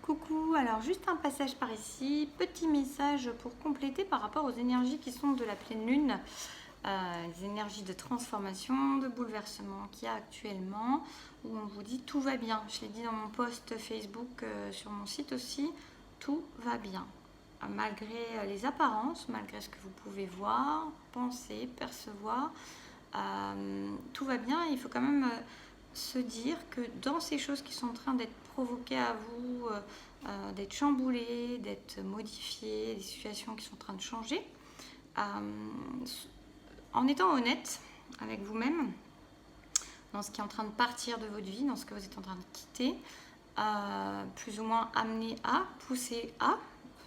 Coucou, alors juste un passage par ici, petit message pour compléter par rapport aux énergies qui sont de la pleine lune, les énergies de transformation, de bouleversement qu'il y a actuellement, où on vous dit tout va bien. Je l'ai dit dans mon post Facebook sur mon site aussi, tout va bien. Malgré les apparences, malgré ce que vous pouvez voir, penser, percevoir, tout va bien. Il faut quand même se dire que dans ces choses qui sont en train d'être provoquées à vous, d'être chamboulées, d'être modifiées, des situations qui sont en train de changer, en étant honnête avec vous-même, dans ce qui est en train de partir de votre vie, dans ce que vous êtes en train de quitter, plus ou moins amené à, pousser à,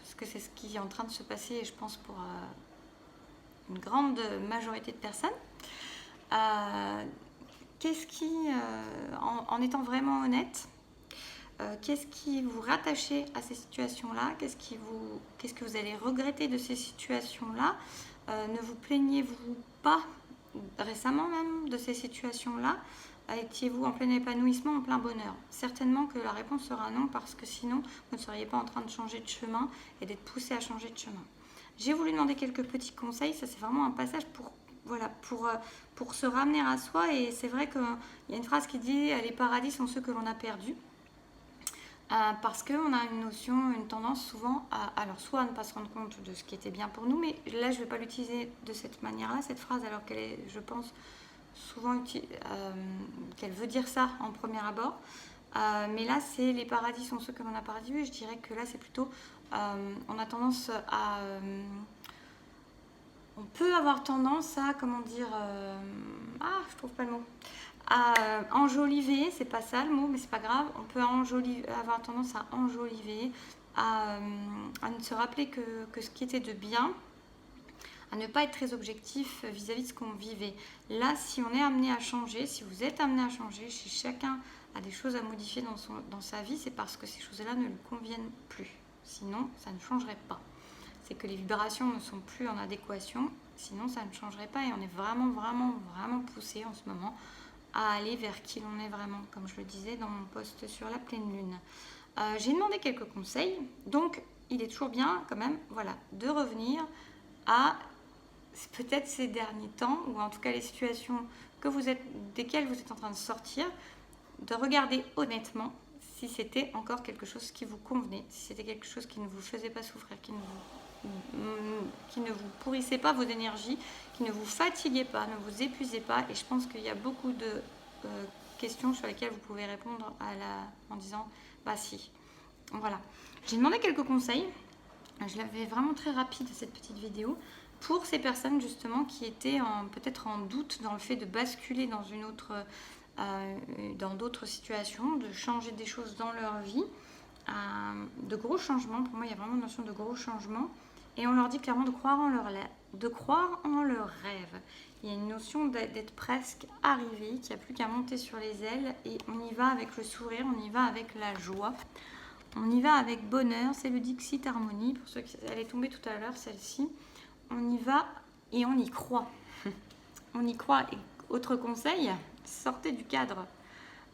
parce que c'est ce qui est en train de se passer, et je pense pour une grande majorité de personnes. Qu'est-ce qui, en étant vraiment honnête, qu'est-ce qui vous rattachez à ces situations-là? Qu'est-ce que vous allez regretter de ces situations-là? Ne vous plaignez-vous pas récemment même de ces situations-là? Étiez-vous en plein épanouissement, en plein bonheur? Certainement que la réponse sera non, parce que sinon vous ne seriez pas en train de changer de chemin et d'être poussé à changer de chemin. J'ai voulu demander quelques petits conseils, ça c'est vraiment un passage pour se ramener à soi. Et c'est vrai qu'il y a une phrase qui dit « les paradis sont ceux que l'on a perdus ». Parce qu'on a une notion, une tendance souvent alors soit à ne pas se rendre compte de ce qui était bien pour nous, mais là je ne vais pas l'utiliser de cette manière-là, cette phrase, alors qu'elle est, je pense, souvent qu'elle veut dire ça en premier abord. Mais là c'est les paradis sont ceux que l'on a perdus, et je dirais que là c'est plutôt, on a tendance à... on peut avoir tendance à, comment dire, je trouve pas le mot, à enjoliver, c'est pas ça le mot, mais c'est pas grave, on peut avoir tendance à enjoliver, à ne se rappeler que ce qui était de bien, à ne pas être très objectif vis-à-vis de ce qu'on vivait. Là, si on est amené à changer, si vous êtes amené à changer, si chacun a des choses à modifier dans sa vie, c'est parce que ces choses-là ne lui conviennent plus. Sinon, ça ne changerait pas. C'est que les vibrations ne sont plus en adéquation, sinon ça ne changerait pas, et on est vraiment, vraiment, vraiment poussé en ce moment à aller vers qui l'on est vraiment, comme je le disais dans mon post sur la pleine lune. J'ai demandé quelques conseils, donc il est toujours bien quand même, voilà, de revenir à peut-être ces derniers temps, ou en tout cas les situations desquelles vous êtes en train de sortir, de regarder honnêtement si c'était encore quelque chose qui vous convenait, si c'était quelque chose qui ne vous faisait pas souffrir, qui ne vous pourrissait pas vos énergies, qui ne vous fatiguait pas, ne vous épuisait pas. Et je pense qu'il y a beaucoup de questions sur lesquelles vous pouvez répondre en disant bah si. Voilà. J'ai demandé quelques conseils. Je l'avais vraiment très rapide cette petite vidéo pour ces personnes justement qui étaient peut-être en doute dans le fait de basculer dans d'autres situations, de changer des choses dans leur vie. De gros changements, pour moi il y a vraiment une notion de gros changements, et on leur dit clairement de croire en leur rêve. Il y a une notion d'être presque arrivé, qu'il n'y a plus qu'à monter sur les ailes, et on y va avec le sourire, on y va avec la joie, on y va avec bonheur. C'est le Dixit Harmonie, pour ceux qui... Elle est tombée tout à l'heure, celle-ci. On y va et on y croit. On y croit. Et autre conseil, sortez du cadre.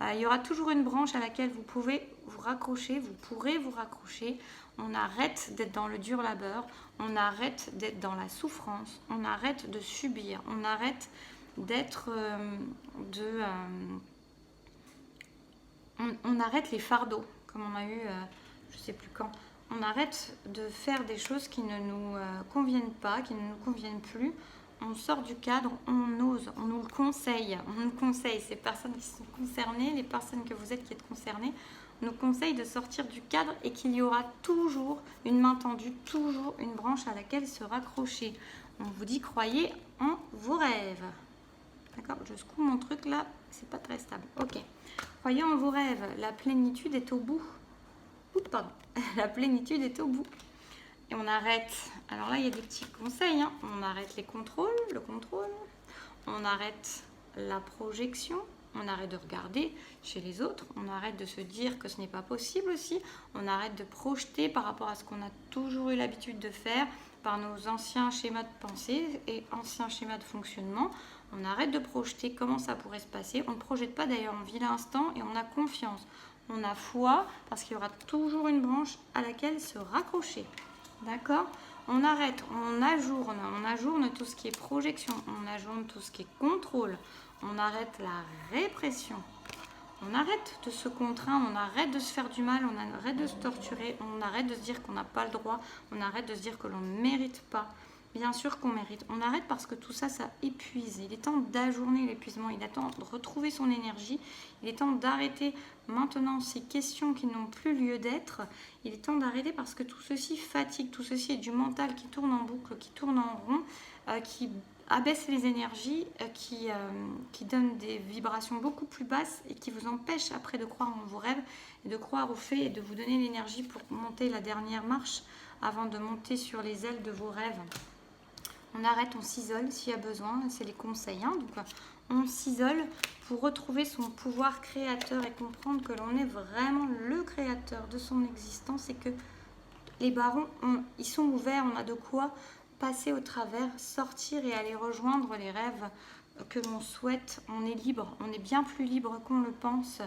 Il y aura toujours une branche à laquelle vous pouvez vous raccrocher, vous pourrez vous raccrocher. On arrête d'être dans le dur labeur, on arrête d'être dans la souffrance, on arrête de subir, on arrête d'être on arrête les fardeaux, comme on a eu, je ne sais plus quand. On arrête de faire des choses qui ne nous conviennent pas, qui ne nous conviennent plus. On sort du cadre, on ose, on nous le conseille. On nous conseille, ces personnes qui sont concernées, les personnes que vous êtes qui êtes concernées, on nous conseille de sortir du cadre, et qu'il y aura toujours une main tendue, toujours une branche à laquelle se raccrocher. On vous dit croyez en vos rêves. D'accord, je secoue mon truc là, c'est pas très stable. Ok, croyez en vos rêves, la plénitude est au bout. Oups, pardon, la plénitude est au bout. Et on arrête, alors là il y a des petits conseils, hein. On arrête le contrôle, on arrête la projection, on arrête de regarder chez les autres, on arrête de se dire que ce n'est pas possible aussi, on arrête de projeter par rapport à ce qu'on a toujours eu l'habitude de faire, par nos anciens schémas de pensée et anciens schémas de fonctionnement. On arrête de projeter comment ça pourrait se passer, on ne projette pas d'ailleurs, on vit l'instant et on a confiance. on a foi, parce qu'il y aura toujours une branche à laquelle se raccrocher. D'accord? On arrête, on ajourne tout ce qui est projection, on ajourne tout ce qui est contrôle, on arrête la répression. On arrête de se contraindre, on arrête de se faire du mal, on arrête de se torturer, on arrête de se dire qu'on n'a pas le droit, on arrête de se dire que l'on ne mérite pas. Bien sûr qu'on mérite. On arrête parce que tout ça, ça épuise. Il est temps d'ajourner l'épuisement, il est temps de retrouver son énergie, il est temps d'arrêter maintenant ces questions qui n'ont plus lieu d'être. Il est temps d'arrêter parce que tout ceci fatigue, tout ceci est du mental qui tourne en boucle, qui tourne en rond, qui abaisse les énergies, qui donne des vibrations beaucoup plus basses et qui vous empêche après de croire en vos rêves et de croire aux faits et de vous donner l'énergie pour monter la dernière marche avant de monter sur les ailes de vos rêves. On arrête, on s'isole s'il y a besoin, c'est les conseils. Donc, on s'isole pour retrouver son pouvoir créateur et comprendre que l'on est vraiment le créateur de son existence et que les barons, ils sont ouverts, on a de quoi passer au travers, sortir et aller rejoindre les rêves que l'on souhaite. On est libre, on est bien plus libre qu'on le pense.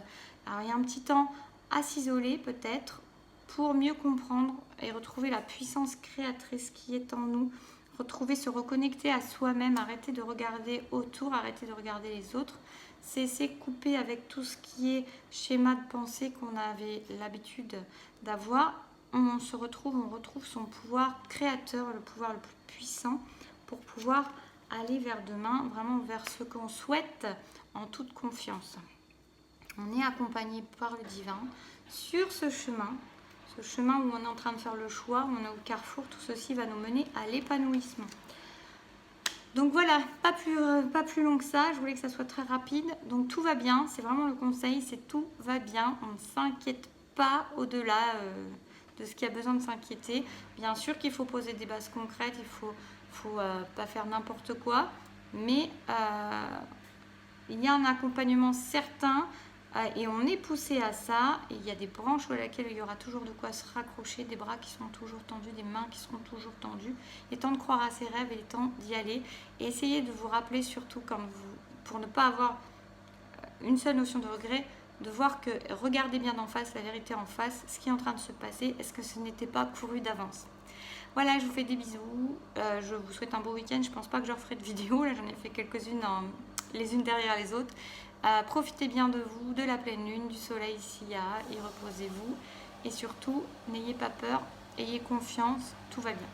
Alors il y a un petit temps à s'isoler peut-être pour mieux comprendre et retrouver la puissance créatrice qui est en nous, retrouver, se reconnecter à soi-même, arrêter de regarder autour, arrêter de regarder les autres, cesser, couper avec tout ce qui est schéma de pensée qu'on avait l'habitude d'avoir. On retrouve son pouvoir créateur, le pouvoir le plus puissant pour pouvoir aller vers demain, vraiment vers ce qu'on souhaite en toute confiance. On est accompagné par le divin sur ce chemin où on est en train de faire le choix, où on est au carrefour, tout ceci va nous mener à l'épanouissement. Donc voilà, pas plus long que ça, je voulais que ça soit très rapide. Donc tout va bien, c'est vraiment le conseil, c'est tout va bien, on ne s'inquiète pas au-delà de ce qu'il y a besoin de s'inquiéter. Bien sûr qu'il faut poser des bases concrètes, il faut pas faire n'importe quoi, mais il y a un accompagnement certain et on est poussé à ça. Et il y a des branches sur lesquelles il y aura toujours de quoi se raccrocher, des bras qui seront toujours tendus, des mains qui seront toujours tendues. Il est temps de croire à ses rêves, il est temps d'y aller. Et essayez de vous rappeler surtout, pour ne pas avoir une seule notion de regret, de voir que regardez bien d'en face, la vérité en face, ce qui est en train de se passer, est-ce que ce n'était pas couru d'avance? Voilà, je vous fais des bisous, je vous souhaite un beau week-end, je pense pas que je referai de vidéo, là j'en ai fait quelques-unes les unes derrière les autres. Profitez bien de vous, de la pleine lune, du soleil s'il y a, et reposez-vous. Et surtout, n'ayez pas peur, ayez confiance, tout va bien.